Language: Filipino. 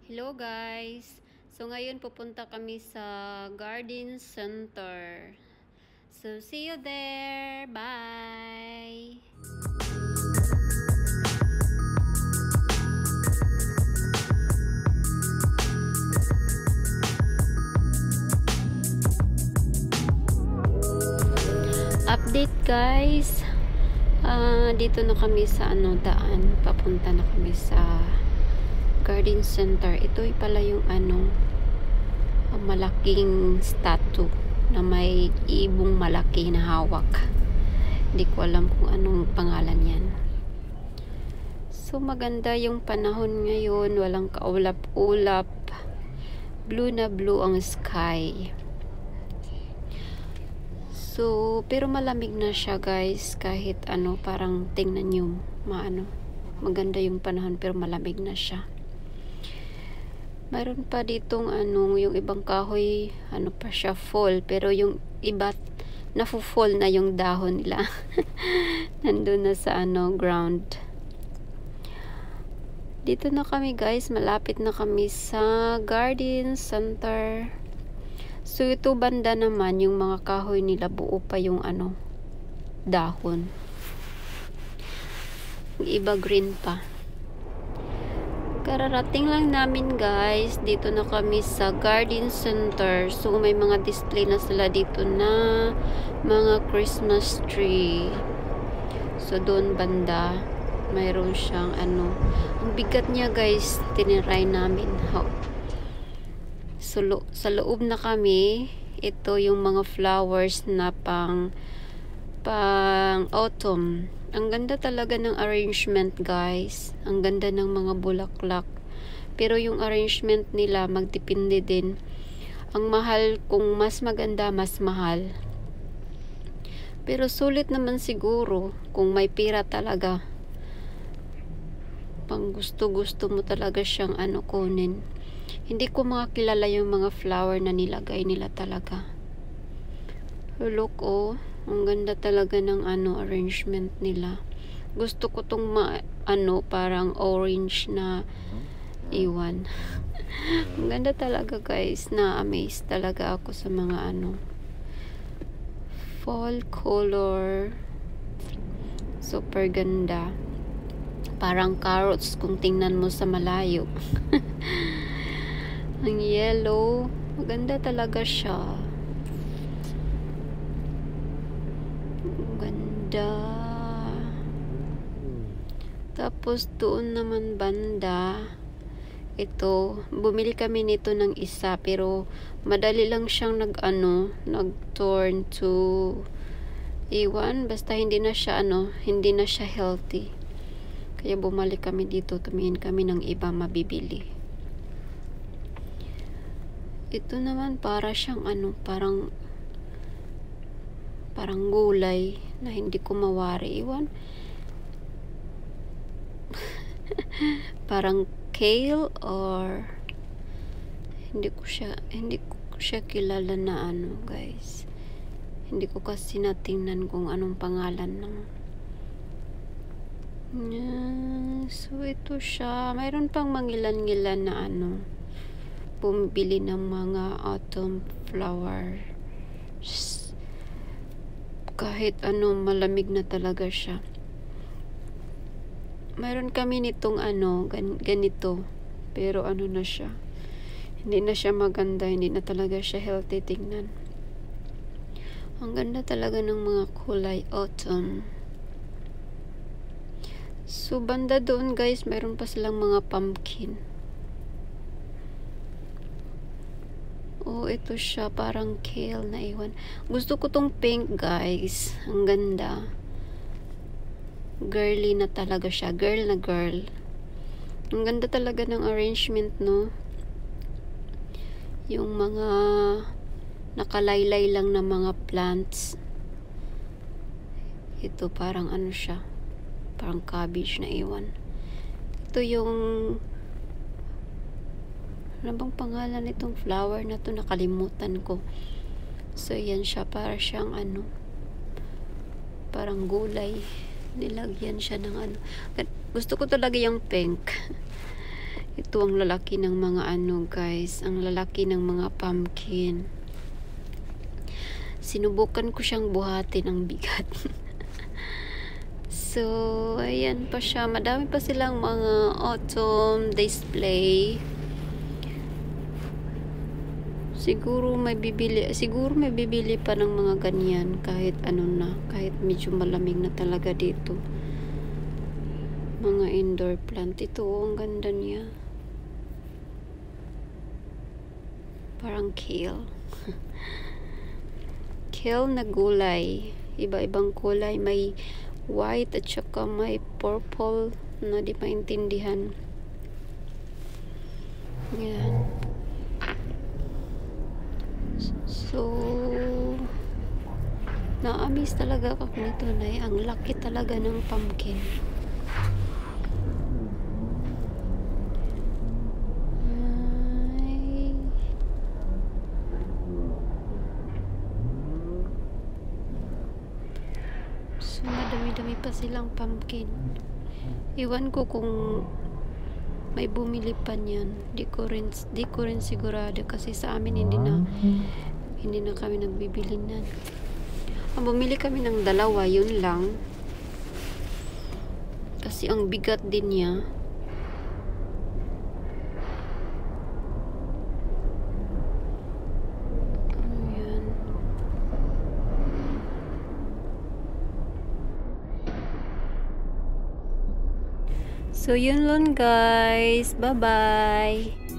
Hello guys! So ngayon pupunta kami sa garden center. So see you there! Bye! Update guys! Dito na kami sa daan. Papunta na kami sa garden center. Ito pala yung malaking statue na may ibong malaki na hawak. Hindi ko alam kung anong pangalan yan. So maganda yung panahon ngayon, walang kaulap-ulap, blue na blue ang sky. So pero malamig na siya guys, kahit parang tingnan nyo maganda yung panahon pero malamig na siya. Mayroon pa ditong yung ibang kahoy, pa siya fall, pero yung iba nafu-fall na yung dahon nila. Nandun na sa ground. Dito na kami guys, malapit na kami sa garden center. So ito banda naman, yung mga kahoy nila buo pa yung dahon. Yung iba green pa. Kararating lang namin guys, dito na kami sa garden center. So may mga display na sila dito na mga Christmas tree. So doon banda mayroon siyang ang bigat niya guys, tiniray namin. So sa loob na kami, ito yung mga flowers na pang autumn. Ang ganda talaga ng arrangement guys. Ang ganda ng mga bulaklak. Pero yung arrangement nila magdepende din. Ang mahal, kung mas maganda, mas mahal. Pero sulit naman siguro kung may pera talaga. Pang gusto mo talaga siyang kunin. Hindi ko kilala yung mga flower na nilagay nila talaga. Look ang ganda talaga ng arrangement nila. Gusto ko tong parang orange na iwan. Ang ganda talaga guys, na-amaze talaga ako sa mga fall color. Super ganda. Parang carrots kung tingnan mo sa malayo. Ang yellow, maganda talaga siya. Ganda. Tapos doon naman banda, ito, bumili kami nito ng isa pero madali lang siyang nag-turn to iwan, basta hindi na siya healthy. Kaya bumalik kami dito, tumingin kami ng iba mabibili. Ito naman para siyang parang gulay na hindi ko mawari. Iwan. Parang kale or hindi ko siya kilala na guys. Hindi ko kasi natingnan kung anong pangalan ng so ito siya. Mayroon pang mangilan-ngilan na bumibili ng mga autumn flower. Kahit malamig na talaga siya. Mayroon kami nitong ganito. Pero na siya. Hindi na siya maganda. Hindi na talaga siya healthy tingnan. Ang ganda talaga ng mga kulay autumn. So banda doon guys, mayroon pa silang mga pumpkin. Ito siya, parang kale na iwan. Gusto ko tong pink guys. Ang ganda. Girly na talaga siya. Girl na girl. Ang ganda talaga ng arrangement, no? Yung mga nakalaylay lang na mga plants. Ito parang siya. Parang cabbage na iwan. Ito yung ano bang pangalan nitong flower na to? Nakalimutan ko. So, yan siya. Para siyang parang gulay. Nilagyan siya ng Gusto ko talaga yung pink. Ito ang lalaki ng mga ano guys, ang lalaki ng mga pumpkin. Sinubukan ko siyang buhatin, ang bigat. So, ayan pa siya. Madami pa silang mga autumn display. Siguro may bibili pa ng mga ganyan kahit ano na, kahit medyo malamig na talaga dito. Mga indoor plant. Ito, ang ganda niya. Parang kale. Kale na gulay. Iba-ibang kulay. May white at saka may purple na di maintindihan. Yan. So, na-amaze talaga ako nito na ang laki talaga ng pumpkin. So, madami-dami pa silang pumpkin. Iwan ko kung may bumili pa niyan. Di ko rin sigurado kasi sa amin hindi na kami nagbibili nan. Bumili kami ng dalawa, yun lang. Kasi ang bigat din niya. Ayan. So, yun lang guys. Bye-bye.